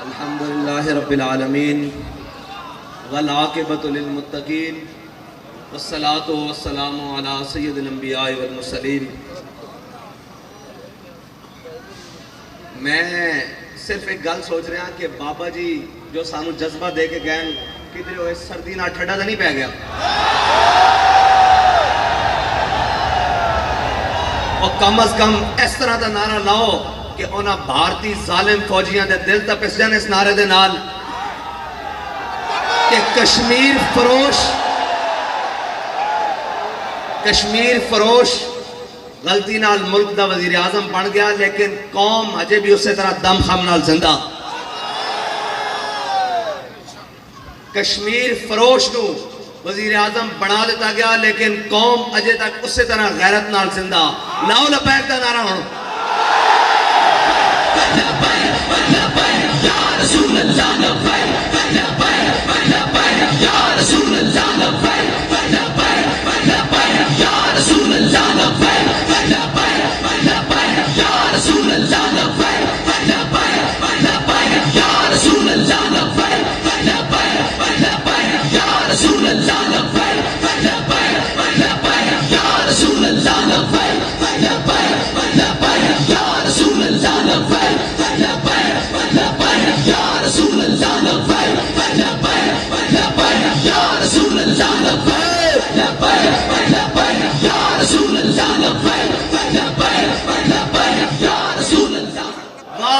الحمدللہ رب العالمین والعاقبۃ للمتقین والصلاۃ والسلام علی سید الانبیاء والمرسلین۔ میں صرف ایک گل سوچ رہا کہ بابا جی جو سانو جذبہ دے کے گئے کدھر ہوئے سردی نہ ٹھنڈا تو نہیں پی گیا، اور کم از کم اس طرح دا نعرہ لاؤ کہ انہاں بھارتی ظالم فوجیاں دے دل تا پس جان اس نعرے دے نال کہ کشمیر فروش غلطی نال ملک دا وزیر اعظم بن گیا، لیکن قوم اجے بھی اسی طرح دم خم نال زندہ۔ کشمیر فروش نو وزیر اعظم بنا دیتا گیا، لیکن قوم اجے تک اسی طرح غیرت نال زندہ۔ لاؤ لبیک دا نعرہ ہوں۔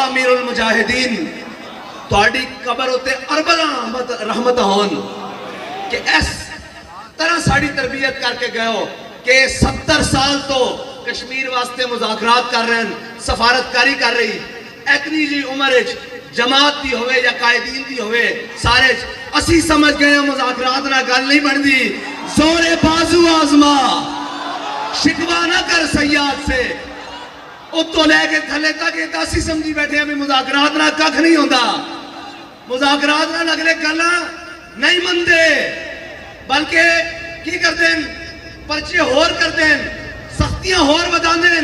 امیر المجاہدین تہاڈی قبر اتے ارباں رحمت ہون کہ اس طرح ساڑی تربیت کر کے گئے ہو کہ 70 سال تو کشمیر واسطے مذاکرات کر رہے ہیں، سفارتکاری کر رہی، اتنی جی عمر جماعت دی ہوئے یا قائدین دی ہوئے سارے اسی سمجھ گئے مذاکرات نہ گل نہیں بن دی۔ زور بازو آزما شکوا نہ کر سیاد سے، اتو لے کے تھلے تک یہ اسی سمجھی بیٹھے ہیں مذاکرات نہ ککھ نہیں ہوندہ، مذاکرات نہ لگلے گلا نہیں مندے، بلکہ کی کرتے ہیں پرچے ہور کرتے ہیں، سختیاں ہور بدان دیں،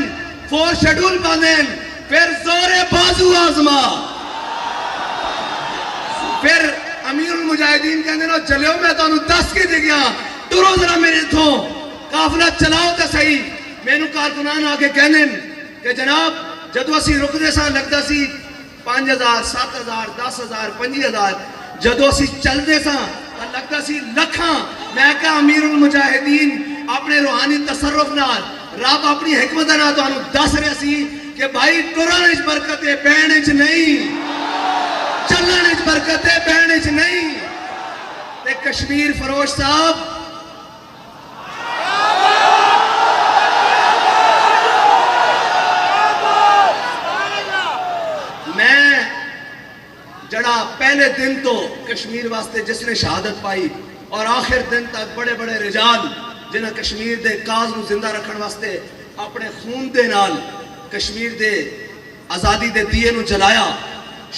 4 شیڈول باندھیں، پھر زور بازو آزما، پھر امیر المجاہدین کہنے لو چلیو میں تو انہوں 10 کے دے گیا ٹرو ذرا میرے تھو قافلہ چلاؤ تا صحیح۔ میں نو کارکنان آگے کہنے کہ جناب جدو اسی رک دے ساں لگتا سی 5000 7000 10000 5000، جدو اسی چل دے ساں لگتا سی لکھاں۔ میں کہا امیر المجاہدین اپنے روحانی تصرف نال رب اپنی حکمت نال تو انہوں دس رہے سی کہ بھائی ٹرن اچ برکت ہے بہن اچ نہیں، چلن اچ برکت ہے بہن اچ نہیں۔ تے کشمیر فروش صاحب جڑا پہلے دن تو کشمیر واسطے جس نے شہادت پائی اور آخر دن تک بڑے بڑے رجال جنہاں کشمیر دے کاز نو زندہ رکھن واسطے اپنے خون دے نال کشمیر دے آزادی دے دیے نو جلایا،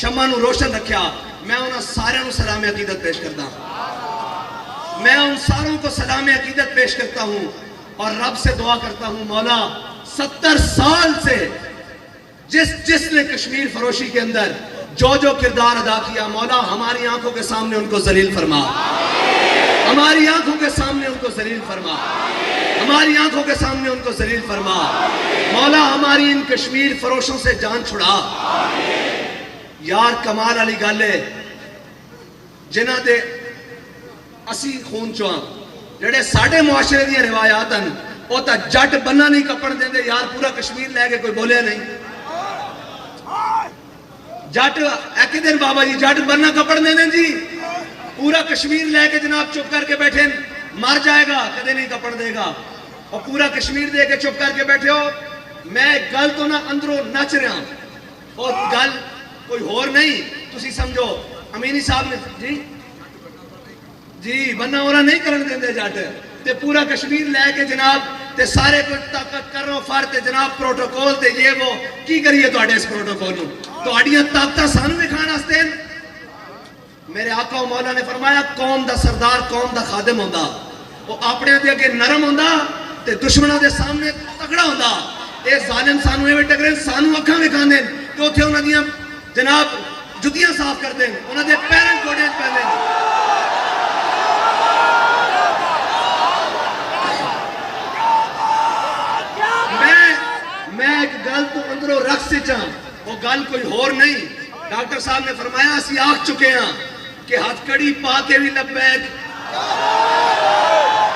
شمع نو روشن رکھیا، میں انہاں سارے نو سلام عقیدت پیش کرتا ہوں۔ میں ان ساروں کو سلام عقیدت پیش کرتا ہوں اور رب سے دعا کرتا ہوں مولا 70 سال سے جس نے کشمیر فروشی کے اندر جو کردار ادا کیا، مولا ہماری آنکھوں کے سامنے ان کو ذلیل فرما، ہماری آنکھوں کے سامنے ان کو ذلیل فرما، ہماری آنکھوں کے سامنے ان کو ذلیل فرما، مولا ہماری ان کشمیر فروشوں سے جان چھڑا۔ یار کمال علی گالے جنہ دے اسی خون چواں جڑے ساڑھے معاشرے دیا روایات ہیں وہ تا جٹ بننا نہیں کپڑ دیں دے، یار پورا کشمیر لے کے کوئی بولے نہیں، جٹ ایک دن بابا جی جٹ بننا کپڑ دے دیں جی پورا کشمیر لے کے جناب چپ کر کے بیٹھے مر جائے گا کدے نہیں کپڑ دے گا اور پورا کشمیر دے کے چپ کر کے بیٹھے ہو میں گل تو نہ اندروں نچ رہا اور گل کوئی ہور نہیں تسی سمجھو امینی صاحب نے جی بننا ہورا نہیں کرن دیں دے جٹ تے پورا کشمیر لے کے جناب تے سارے کو طاقت کرو فر تے جناب پروٹوکول تے یہ وہ کی کریے تواڈے اس پروٹوکول نو تواڈیاں طاقتاں سانو وکھان واسطے میرے آقا و مولا نے فرمایا قوم دا سردار قوم دا خادم ہوندا وہ اپنے دے اگے نرم ہوندا تے دشمناں دے سامنے تگڑا ہوندا اے ظالم سانو ایویں ٹکرے سانو اکھاں وکھان دین تے اوتھے انہاں دیاں جناب جُتیاں صاف کر دین انہاں دے پیراں کوڑے پہ دین میں ایک گل تو اندروں رکھ سے چاہاں وہ گل کوئی ہور نہیں ڈاکٹر صاحب نے فرمایا اسی آکھ چکے ہیں کہ ہتھ کڑی پا کے بھی لبیک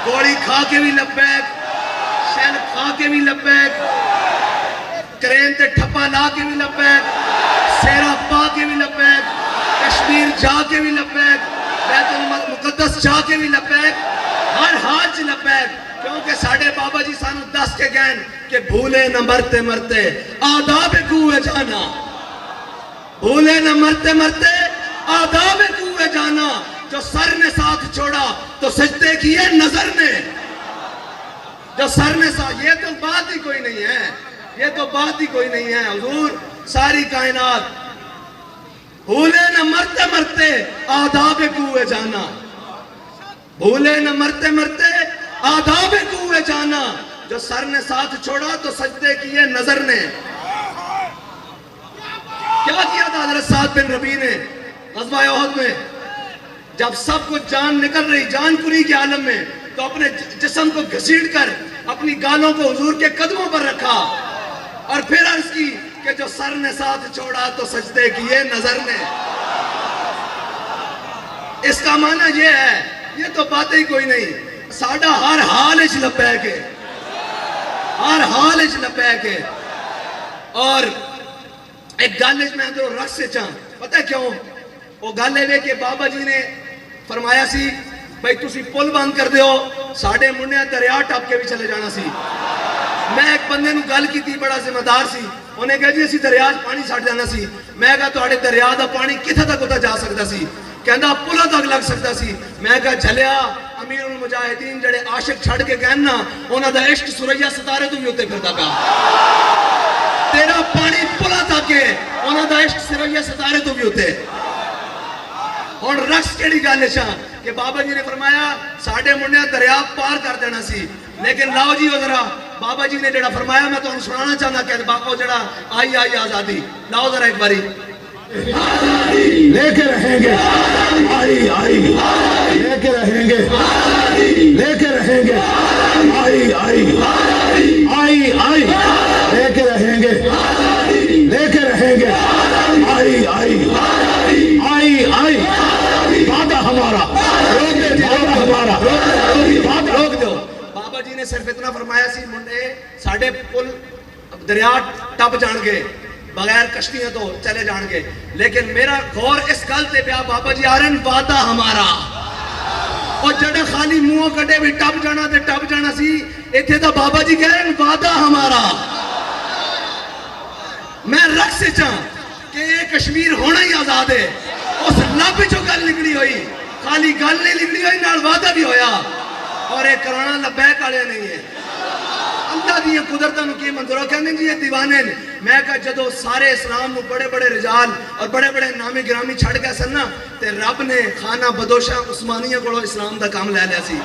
گوڑی کھا کے بھی لبیک شیل کھا کے بھی لبیک کرین تے ٹھپا لا کے بھی لبیک سیرہ پا کے بھی لبیک کشمیر جا کے بھی لبیک بیت المقدس جا کے بھی لبیک ہر حاج لبیک کیونکہ ساڑھے بابا جی سانو دس کے گئن کہ بھولے نہ مرتے مرتے آداب کوئے جانا بھولے نہ مرتے مرتے آداب کوئے جانا جو سر نے ساتھ چھوڑا تو سجدے کیے نظر نے جو سر نے ساتھ یہ تو بات ہی کوئی نہیں ہے یہ تو بات ہی کوئی نہیں ہے حضور ساری کائنات بھولے نہ مرتے مرتے آداب کوئے جانا بھولے نہ مرتے مرتے آداب کوئے جانا جو سر نے ساتھ چھوڑا تو سجدے کیے نظر نے کیا کیا تھا حضرت سعد بن ربیع نے غزوہ احد میں جب سب کچھ جان نکل رہی جان پوری کے عالم میں تو اپنے جسم کو گھسیٹ کر اپنی گالوں کو حضور کے قدموں پر رکھا اور پھر عرض کی کہ جو سر نے ساتھ چھوڑا تو سجدے کیے نظر نے اس کا معنی یہ ہے یہ تو باتیں کوئی نہیں ساڑھا ہر حال اچھ لبیک ہے ہر حال اچھ لبیک ہے اور ایک گالج میں اندروں رکھ سے چاہاں پتہ کیوں وہ گالے میں کہ بابا جی نے فرمایا سی بھئی تُسی پل بند کر دیو ساڑھے منڈے دریا ٹاپ کے بھی چلے جانا سی میں ایک بندے نو گل کی تھی بڑا ذمہ دار سی انہیں کہا جی اسی دریا پانی ساڑھ جانا سی میں کہا تو آڑے دریا دا پانی کتھا تک ہوتا جا سکتا سی کہندہ پلہ تک لگ سکتا سی میں کہا جھلیا امیر المجاہدین جڑے عاشق چھڑ کے گہننا انہاں دا عشق سریا ستارے تو بھی ہوتے پھرتا پیا تیرا پانی پلہ تک ہے انہاں دا عشق سریا ستارے تو بھی ہوتے اور رقص کیڑی گالے شاہ کہ بابا جی نے فرمایا ساڑھے منڈے دریا پار کر دینا سی لیکن لاؤ جی وہ ذرا بابا جی نے جڑا فرمایا میں تو انہوں سنانا چاہنا کہ باپو جڑا آئی آئی آزادی لاؤ ذرا ایک باری لے کے رہیں گے آئی آئی لے کے رہیں گے لے کے رہیں گے آئی آئی آئی آئی لے کے رہیں گے لے کے رہیں گے آئی آئی آئی آئی وعدہ ہمارا وعدہ ہمارا روک دو بابا جی نے صرف اتنا فرمایا سی منڈے ساڑھے پل دریا ٹپ جان گے بغیر کشتیاں تو چلے جان گے لیکن میرا غور اس گل تے پیا بابا جی آ رہے ہیں وعدہ ہمارا اور جڑے خالی منہوں کٹے بھی ٹپ جانا سی ایتھے تو بابا جی کہہ رہے ہیں وعدہ ہمارا میں رکھ سے چاہاں کہ یہ کشمیر ہونا ہی آزاد ہے اس لب جو گل نکلی ہوئی خالی گل نہیں نکلی ہوئی نال وعدہ بھی ہویا اور ایک کرانا لبیک آلے نہیں ہے اللہ دیئے قدرتہ نو کی منظورہ کہنے جی یہ دیوانے میں کہا جدو سارے اسلام نو بڑے بڑے رجال اور بڑے بڑے نامی گرامی چھڑ گیا سننا تے رب نے خانہ بدوشہ عثمانیہ کو اسلام دا کام لے لیا سی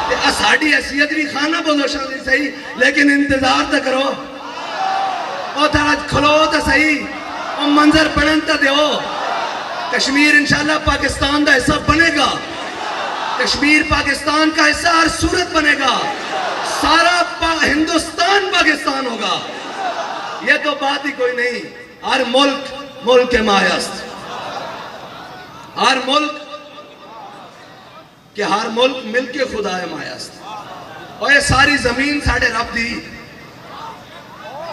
تے اساڑی حیثیت بھی خانہ بدوشہ دی صحیح لیکن انتظار تا کرو اور تھا کھلو تا صحیح اور منظر پڑھن تا دیو کشمیر انشاءاللہ پاکستان دا حصہ بنے گا کشمیر پاکستان کا حصہ ہر صورت بنے گا سارا ہندوستان پاکستان ہوگا یہ تو بات ہی کوئی نہیں ہر ملک ملک کے مایست ہر ملک کہ ہر ملک مل کے خدا ہے مایست اور یہ ساری زمین ساڑھے رب دی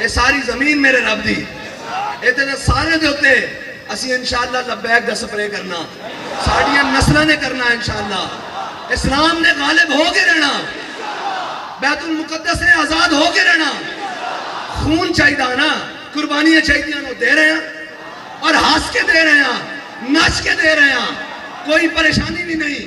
یہ ساری زمین میرے رب دی اتنے سارے دے ہوتے اسی انشاءاللہ لبیک دا سپرے کرنا ساڑیاں نسلہ نے کرنا انشاءاللہ اسلام نے غالب ہو کے رہنا بیت المقدس نے آزاد ہو کے رہنا خون چاہیے نا قربانیاں چاہیے وہ دے رہے ہیں اور ہنس کے دے رہے ہیں نچ کے دے رہے ہیں کوئی پریشانی بھی نہیں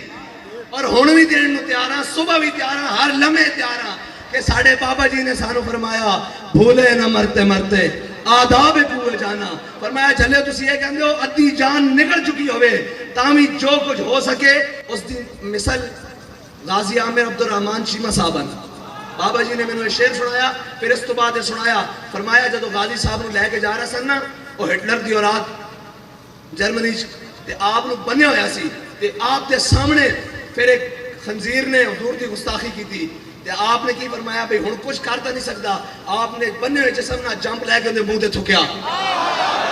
اور ہون بھی دین نو تیار ہیں صبح بھی تیار ہیں ہر لمحے تیار ہیں کہ ساڑھے بابا جی نے سانو فرمایا بھولے نہ مرتے مرتے آداب پوئے جانا فرمایا چلے تسی یہ کہندے ہو ادھی جان نکل چکی ہوئے تامی جو کچھ ہو سکے اس دن مثل غازی عامر عبدالرحمن شیمہ صاحبن بابا جی نے میں نے شعر سنایا پھر اس تو بعد سنایا فرمایا جدو غازی صاحب نے لے کے جا رہا سن نا وہ ہٹلر دی اولاد جرمنی تے آپ نے بنے ہویا سی تے آپ دے سامنے پھر ایک خنزیر نے حضور دی گستاخی کی تھی تے آپ نے کی فرمایا بھئی ہن کچھ کرتا نہیں سکتا آپ نے بنے ہوئے جسم نہ جمپ لے کے منہ دے تھکیا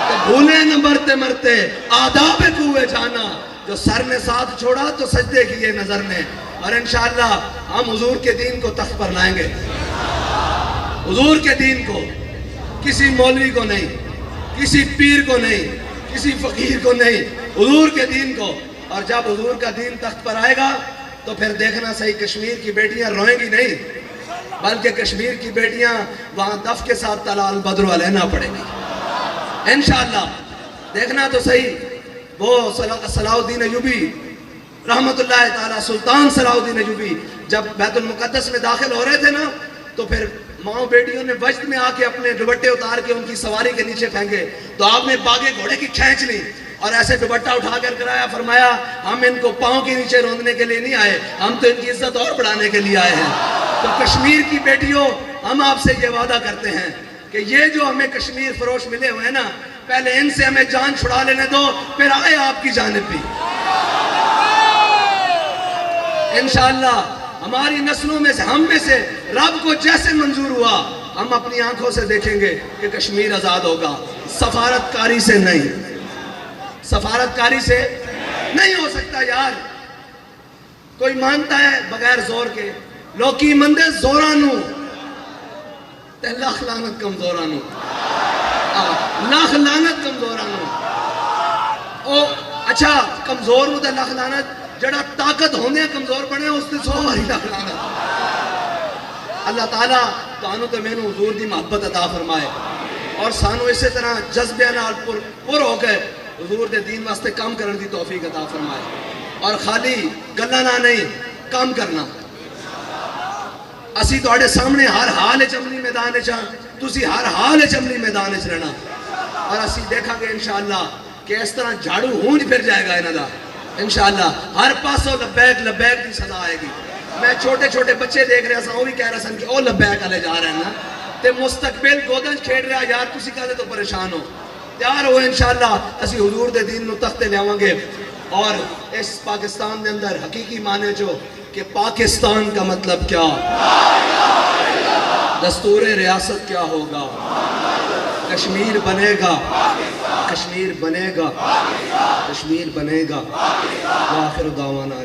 تے بھولے نہ مرتے مرتے آداب کوئے جانا جو سر نے ساتھ چھوڑا تو سجدے کیے نظر نے اور انشاءاللہ ہم حضور کے دین کو تخت پر لائیں گے حضور کے دین کو کسی مولوی کو نہیں کسی پیر کو نہیں کسی فقیر کو نہیں حضور کے دین کو اور جب حضور کا دین تخت پر آئے گا تو پھر دیکھنا صحیح کشمیر کی بیٹیاں روئیں گی نہیں بلکہ کشمیر کی بیٹیاں وہاں دف کے ساتھ تلال بدر علینا پڑیں گی انشاءاللہ دیکھنا تو صحیح وہ صلاح الدین ایوبی رحمت اللہ تعالی سلطان صلاح الدین ایوبی جب بیت المقدس میں داخل ہو رہے تھے نا تو پھر ماں بیٹیوں نے وجد میں آ کے اپنے دوپٹے اتار کے ان کی سواری کے نیچے پھینکے تو آپ نے باغے گھوڑے کی کھینچ لی اور ایسے دوپٹہ اٹھا کر کرایا فرمایا ہم ان کو پاؤں کے نیچے روندنے کے لیے نہیں آئے ہم تو ان کی عزت اور بڑھانے کے لیے آئے ہیں تو کشمیر کی بیٹیوں ہم آپ سے یہ وعدہ کرتے ہیں کہ یہ جو ہمیں کشمیر فروش ملے ہوئے ہیں نا پہلے ان سے ہمیں جان چھڑا لینے دو پھر آئے آپ کی جانب بھی انشاءاللہ ہماری نسلوں میں سے ہم میں سے رب کو جیسے منظور ہوا ہم اپنی آنکھوں سے دیکھیں گے کہ کشمیر آزاد ہوگا سفارتکاری سے نہیں سفارتکاری سے نہیں ہو سکتا یار کوئی مانتا ہے بغیر زور کے لوکی مندے زورانو تے لاکھ لعنت کمزورانو لاکھ لعنت کمزورانو او اچھا کمزور ہو تے لاکھ لعنت جڑا طاقت ہونے کمزور بنے اس نے 100 باری لاکھ لعنت اللہ تعالیٰ تانوں تے مینوں حضور دی محبت عطا فرمائے اور سانوں اسی طرح جذبے نال پر ہو کے حضور دے دین واسطے کام کرن دی توفیق عطا فرمائے اور خالی گلاں نہ نہیں کام کرنا اسی تواڈے سامنے ہر حال وچ عملی میدان وچ تسی ہر حال وچ عملی میدان وچ رہنا اور اسی دیکھا گے انشاءاللہ کہ اس طرح جھاڑو ہونج پھر جائے گا انہاں دا انشاءاللہ ہر پاسوں لبیک لبیک دی صدا آئے گی میں چھوٹے چھوٹے بچے دیکھ رہا سا وہ بھی کہہ رہا سن کہ او لبیک والے جا رہے ہیں نا تے مستقبل گودن کھیڑ رہا یار تسی کہتے تو پریشان ہو تیار ہو انشاءاللہ اسی حضور دے دین نو تختے لے آواں گے اور اس پاکستان دے اندر حقیقی معنی جو کہ پاکستان کا مطلب کیا دستور ریاست کیا ہوگا کشمیر بنے گا کشمیر بنے گا کشمیر بنے گا وآخر دعوانا